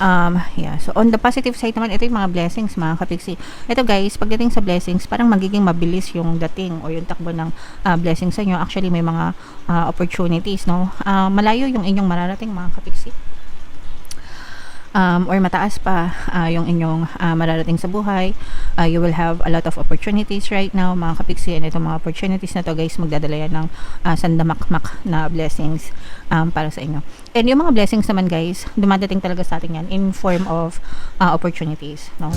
Yeah. So, on the positive side naman, ito yung mga blessings, mga kapiksi. Ito guys, pagdating sa blessings, parang magiging mabilis yung dating o yung takbo ng blessings sa inyo. Actually, may mga opportunities, no? Malayo yung inyong mararating, mga kapiksi. Or mataas pa yung inyong mararating sa buhay. You will have a lot of opportunities right now, mga kapiksi, and itong mga opportunities na to guys, magdadala yan ng sandamakmak na blessings para sa inyo. And yung mga blessings naman guys, dumadating talaga sa atin yan in form of opportunities, no?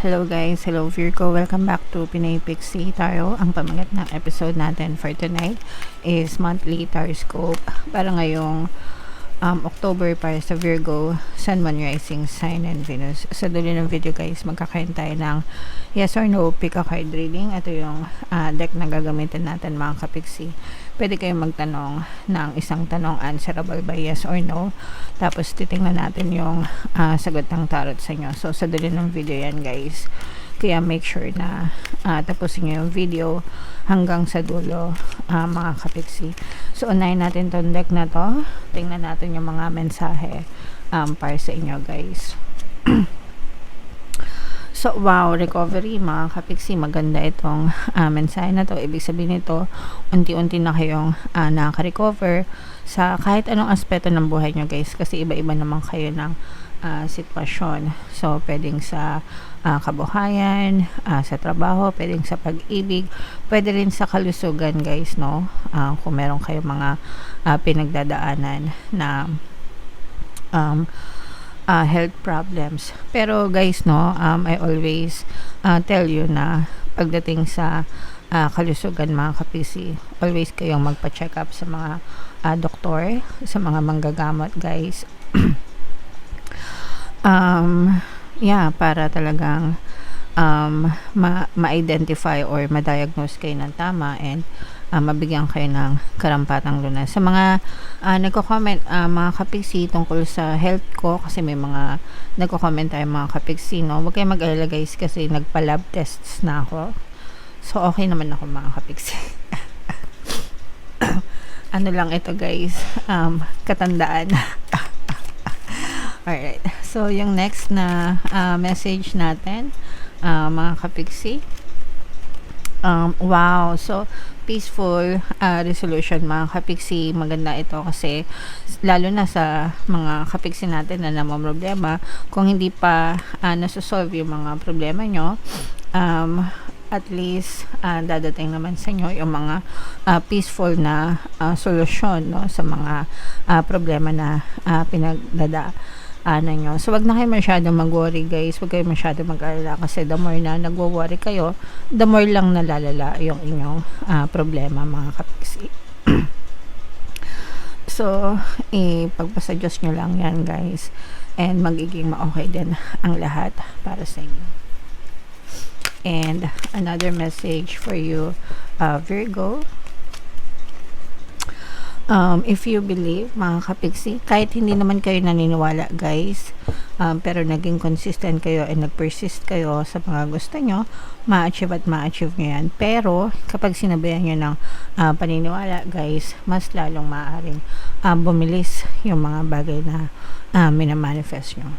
Hello guys, hello Virgo, welcome back to Pinay Pixie Tarot. Ang pamagat ng episode natin for tonight is monthly Taroscope para ngayong October para sa Virgo, Sun, Moon, Rising, Sign, and Venus. Sa dulo ng video guys, magkakaroon tayo ng yes or no pick a card reading. Ito yung deck na gagamitin natin, mga kapiksi. Pwede kayong magtanong ng isang tanong, answerable by yes or no. Tapos titingnan natin yung sagot ng tarot sa inyo. So sa dulo ng video yan guys. Kaya make sure na tapusin nyo yung video hanggang sa dulo, mga kapiksi. So unahin natin tong deck na to. Tingnan natin yung mga mensahe para sa inyo guys. So, wow, recovery, mga kapiksi. Maganda itong mensahe na to. Ibig sabihin nito, unti-unti na kayong nakaka-recover sa kahit anong aspeto ng buhay nyo, guys. Kasi iba-iba naman kayo ng sitwasyon. So, pwedeng sa kabuhayan, sa trabaho, pwedeng sa pag-ibig, pwede rin sa kalusugan, guys, no? Kung meron kayong mga pinagdadaanan na health problems. Pero guys, no, I always tell you na pagdating sa kalusugan, mga kapisi, always kayong magpa-check up sa mga doktor, sa mga manggagamot, guys. Yeah, para talagang ma-identify or ma-diagnose kayo ng tama and mabigyan kayo ng karampatang lunas. Sa mga nagko-comment, mga kapiksi, tungkol sa health ko, kasi may mga nagko-comment tayo, mga kapiksi, no? Huwag kayong mag-alala guys, kasi nagpa-lab tests na ako. So, okay naman ako, mga kapiksi. Ano lang ito guys, katandaan. Alright. So, yung next na message natin, mga kapiksi. Wow. So, peaceful resolution, mga kapiksi. Maganda ito kasi lalo na sa mga kapiksi natin na namamroblema, kung hindi pa nasusolve yung mga problema nyo, at least dadating naman sa inyo yung mga peaceful na solusyon, no, sa mga problema na pinagdadaanan nyo. So, wag na kayo masyadong mag-worry guys, wag kayo masyadong mag-alala, kasi the more na nagwo-worry kayo, the more lang nalalala yung inyong problema, mga kapiksi. So, ipagpasa Diyos nyo lang yan guys, and magiging ma-okay din ang lahat para sa inyo. And another message for you, Virgo. If you believe, mga kapiksi, kahit hindi naman kayo naniniwala guys, pero naging consistent kayo and nag-persist kayo sa mga gusto nyo, ma-achieve at ma-achieve nyo yan. Pero kapag sinabayan nyo ng paniniwala guys, mas lalong maaaring bumilis yung mga bagay na minamanifest nyo.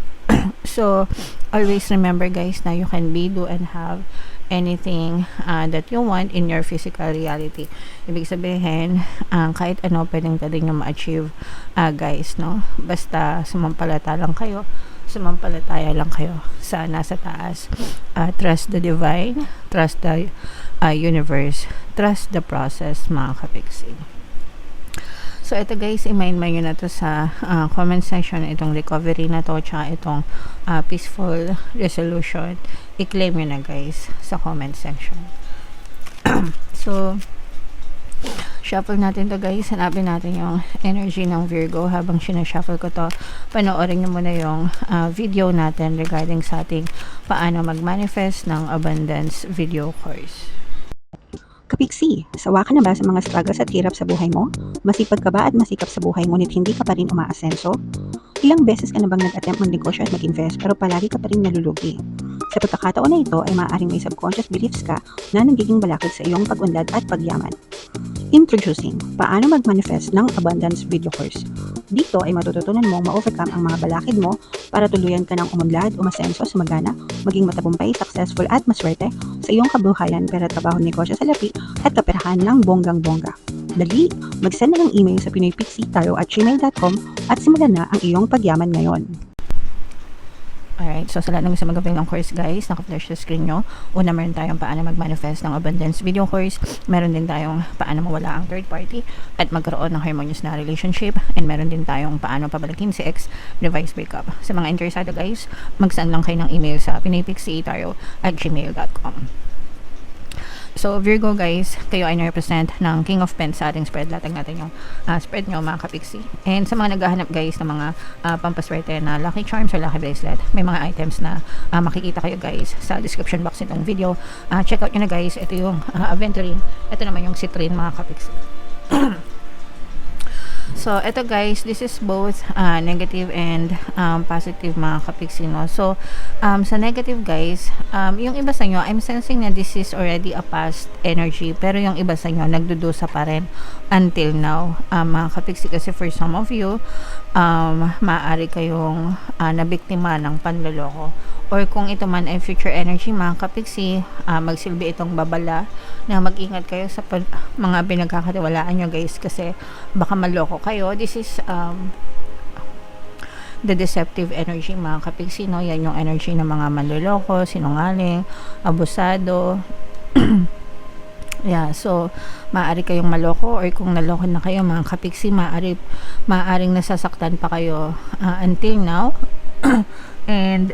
So, always remember guys na you can be, do, and have anything that you want in your physical reality. Ibig sabihin, kahit ano pwedeng nyo ma-achieve guys, no? Basta sumampalataya lang kayo sa nasa taas. Trust the divine, trust the universe, trust the process, mga kapiksi. So, ito guys, i-mind nyo na to sa comment section, itong recovery na to, tsaka itong peaceful resolution. I-claim nyo na guys sa comment section. So, shuffle natin to guys. Hanapin natin yung energy ng Virgo. Habang sinashuffle ko to, panoorin nyo muna yung video natin regarding sa ating paano mag-manifest ng abundance video course. Kapiksi, sawa ka na ba sa mga struggles at hirap sa buhay mo? Masipag ka ba at masikap sa buhay ngunit hindi ka pa rin umaasenso? Ilang beses ka na bang nag-attempt magnegosyo at mag-invest pero palagi ka pa rin nalulugi? Sa pagkakataon na ito ay maaaring may subconscious beliefs ka na nagiging balakid sa iyong pag-unlad at pagyaman. Introducing, paano mag-manifest ng abundance video course. Dito ay matututunan mong ma-overcome ang mga balakid mo para tuluyan ka ng umunlad, umasenso, sumagana, maging matagumpay, successful at maswerte sa iyong kabuhayan, pera, trabaho, negosyo sa lapi at kaperahan ng bonggang-bongga. Dali, mag-send na ng email sa pinoypixie@gmail.com at simulan na ang iyong pagyaman ngayon. Alright, so sa lahat ng gusto mag-avail ng course guys, naka-flash sa screen nyo. Una, meron tayong paano mag-manifest ng abundance video course. Meron din tayong paano mawala ang third party at magkaroon ng harmonious na relationship. And meron din tayong paano pabalikin si ex, revise breakup. Sa mga interesado guys, mag-send lang kayo ng email sa pinoypixie@gmail.com. So, Virgo guys, kayo ay na-represent ng King of Pents sa ating spread. Latag natin yung spread nyo mga kapiksi. And sa mga naghahanap guys ng mga pampaswerte na lucky charms or lucky bracelet, may mga items na makikita kayo guys sa description box nitong video. Check out nyo na guys. Ito yung aventurine. Ito naman yung citrine mga kapiksi. So, ito guys, this is both negative and positive mga kapiksi, no? So, sa negative guys, yung iba sa inyo, I'm sensing na this is already a past energy, pero yung iba sa inyo, nagdudusa pa rin until now, mga kapiksi, kasi for some of you, maaari kayong nabiktima ng panloloko. Or kung ito man ay future energy mga kapiksi, magsilbi itong babala na mag-ingat kayo sa mga pinagkakatiwalaan nyo guys, kasi baka maloko kayo. This is the deceptive energy mga kapiksi, no? Yan yung energy ng mga manloloko, sinungaling, abusado. Yeah, so maaari kayong maloko, or kung naloko na kayo mga kapiksi, maaring nasasaktan pa kayo until now. And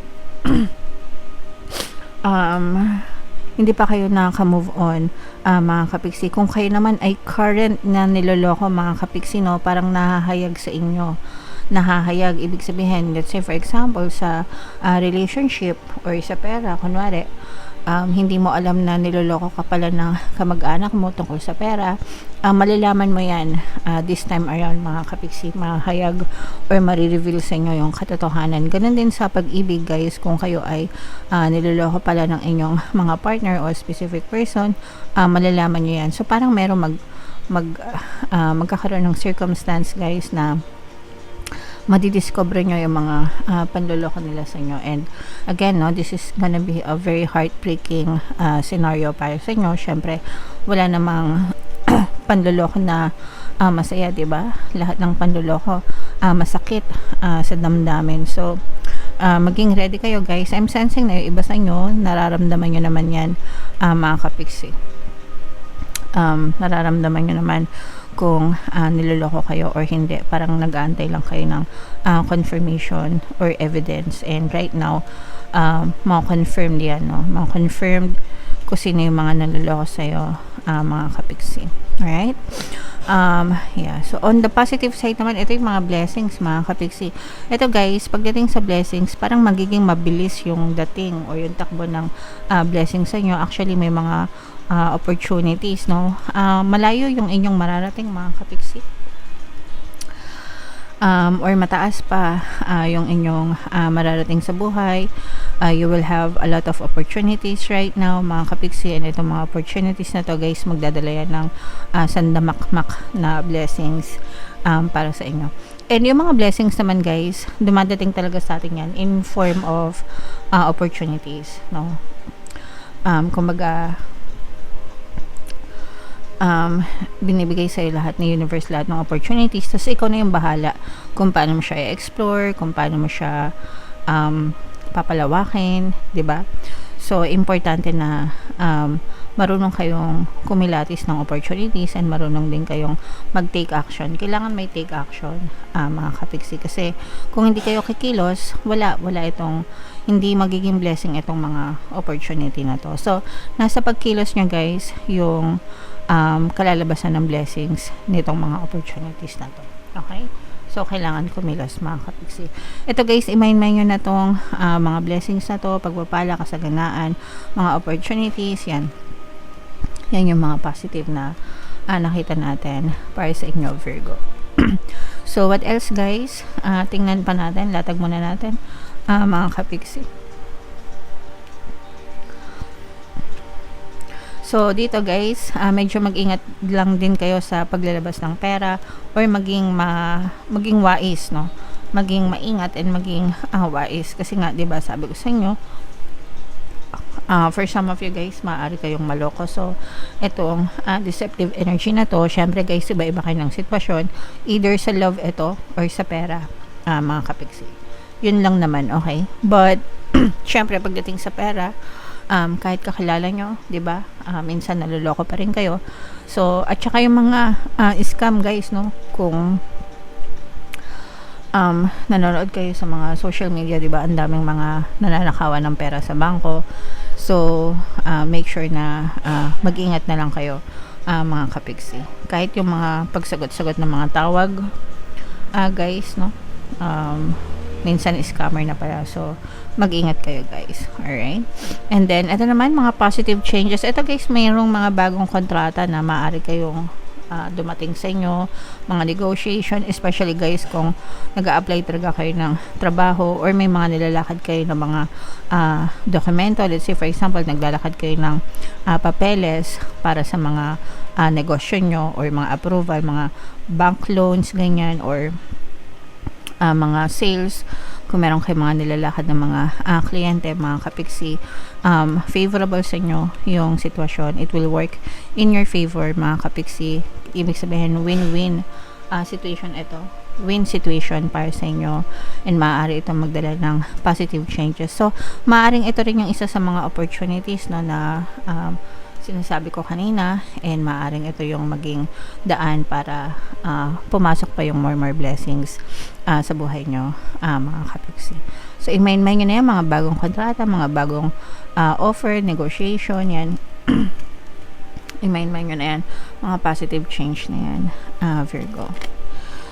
hindi pa kayo nakaka-move on mga kapiksi. Kung kayo naman ay current na niloloko mga kapiksi, no, parang nahahayag sa inyo. Nahahayag, ibig sabihin, let's say for example sa relationship or sa pera, kunwari hindi mo alam na niloloko ka pala ng kamag-anak mo tungkol sa pera, malalaman mo yan this time around mga kapiksi. Mahayag or marireveal sa inyo yung katotohanan. Ganun din sa pag-ibig guys, kung kayo ay niloloko pala ng inyong mga partner o specific person, malalaman nyo yan. So parang meron magkakaroon ng circumstance guys na madidiscover nyo yung mga panloloko nila sa inyo. And again, no, this is gonna be a very heartbreaking scenario para sa inyo. Syempre, wala namang panloloko na masaya, diba? Lahat ng panloloko masakit sa damdamin. So, maging ready kayo guys. I'm sensing na yung iba sa inyo, nararamdaman nyo naman yan mga kapiksi. Nararamdaman nyo naman kung niloloko kayo or hindi. Parang nag-aantay lang kayo ng confirmation or evidence. And right now, ma-confirmed yan, no? Ma-confirmed kung sino yung mga naloloko sa'yo, mga kapiksi. Alright? Yeah. So, on the positive side naman, ito yung mga blessings, mga kapiksi. Ito guys, pagdating sa blessings, parang magiging mabilis yung dating or yung takbo ng blessings sa inyo. Actually, may mga opportunities, no? Malayo yung inyong mararating mga kapiksi. Or mataas pa yung inyong mararating sa buhay. You will have a lot of opportunities right now mga kapiksi, and itong mga opportunities na to guys, magdadala yan ng sandamakmak na blessings para sa inyo. And yung mga blessings naman guys, dumadating talaga sa atin yan in form of opportunities, no? Kumbaga binibigay sa'yo lahat ng universe, lahat ng opportunities, tapos ikaw na yung bahala kung paano mo siya i-explore, kung paano mo siya papalawakin, diba? So, importante na marunong kayong kumilatis ng opportunities, and marunong din kayong mag-take action. Kailangan may take action mga kapiksi, kasi kung hindi kayo kikilos, wala itong, hindi magiging blessing itong mga opportunity na to. So, nasa pagkilos nyo guys yung kalalabasan ng blessings nitong mga opportunities na to. Okay? So, kailangan kumilos mga kapiksi. Ito guys, i-mind nyo na tong mga blessings na to, pagpapala, kasaganaan, mga opportunities, yan. Yan yung mga positive na nakita natin para sa inyo, Virgo. So, what else guys? Tingnan pa natin. Latag muna natin. Mga kapiksi. So, dito guys, medyo mag-ingat lang din kayo sa paglalabas ng pera or maging wais, no? Maging maingat and maging wais. Kasi nga, di ba sabi ko sa inyo, for some of you guys, maaari kayong maloko. So, itong deceptive energy na to, syempre guys, iba-iba kayo ng sitwasyon. Either sa love ito or sa pera, mga kapiksi. Yun lang naman, okay? But, syempre, pagdating sa pera, kahit kakilala nyo, 'di ba? Minsan naloloko pa rin kayo. So, at saka yung mga scam guys, no? Kung nanonood kayo sa mga social media, 'di ba? Ang daming mga nananakawan ng pera sa bangko. So, make sure na mag-ingat na lang kayo, mga kapiksi. Kahit yung mga pagsagot-sagot ng mga tawag, guys, no? Minsan scammer na pala. So, mag-ingat kayo guys. Alright? And then, ito naman, mga positive changes. Ito guys, mayroong mga bagong kontrata na maaari kayong dumating sa inyo. Mga negotiation, especially guys kung nag-a-apply talaga kayo ng trabaho or may mga nilalakad kayo ng mga dokumento. Let's say, for example, naglalakad kayo ng papeles para sa mga negosyo nyo or mga approval, mga bank loans, ganyan, or mga sales, kung meron kayo mga nilalakad ng mga kliyente, mga kapiksi, favorable sa inyo yung sitwasyon. It will work in your favor, mga kapiksi. Ibig sabihin, win-win situation ito. Win situation para sa inyo, and maaari itong magdala ng positive changes. So, maaaring ito rin yung isa sa mga opportunities, no, na sinasabi ko kanina, and maaaring ito yung maging daan para pumasok pa yung more blessings sa buhay nyo, mga kapiksi. So, i-mind nyo na yan, mga bagong kontrata, mga bagong offer, negotiation, yan. I-mind nyo na yan, mga positive change na yan, Virgo.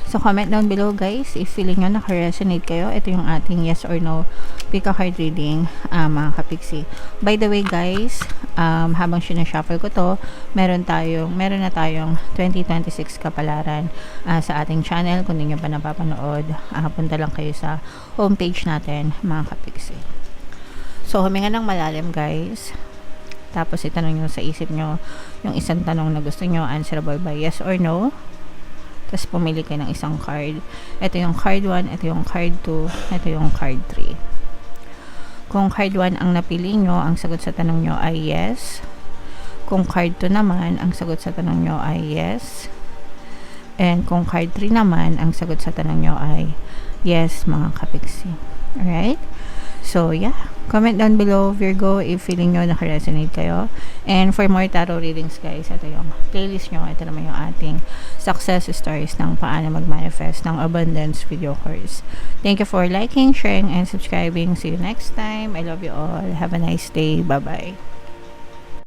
So, comment down below guys if feeling nyo naka-resonate kayo. Ito yung ating yes or no pick a card reading, mga kapiksi. By the way guys, habang sinashuffle ko to, meron na tayong 2026 kapalaran sa ating channel. Kung hindi nyo pa napapanood, punta lang kayo sa homepage natin, mga kapiksi. So, huminga ng malalim guys. Tapos itanong nyo sa isip nyo yung isang tanong na gusto nyo answerable by yes or no. Tapos pumili kayo ng isang card. Ito yung card 1, ito yung card 2, ito yung card 3. Kung card 1 ang napili nyo, ang sagot sa tanong nyo ay yes. Kung card 2 naman, ang sagot sa tanong nyo ay yes. And kung card 3 naman, ang sagot sa tanong nyo ay yes, mga kapiksi. Alright? So, yeah. Comment down below, Virgo, if feeling nyo naka-resonate kayo. And for more tarot readings, guys, ito yung playlist nyo. Ito naman yung ating success stories ng paano mag-manifest ng abundance video course. Thank you for liking, sharing, and subscribing. See you next time. I love you all. Have a nice day. Bye-bye.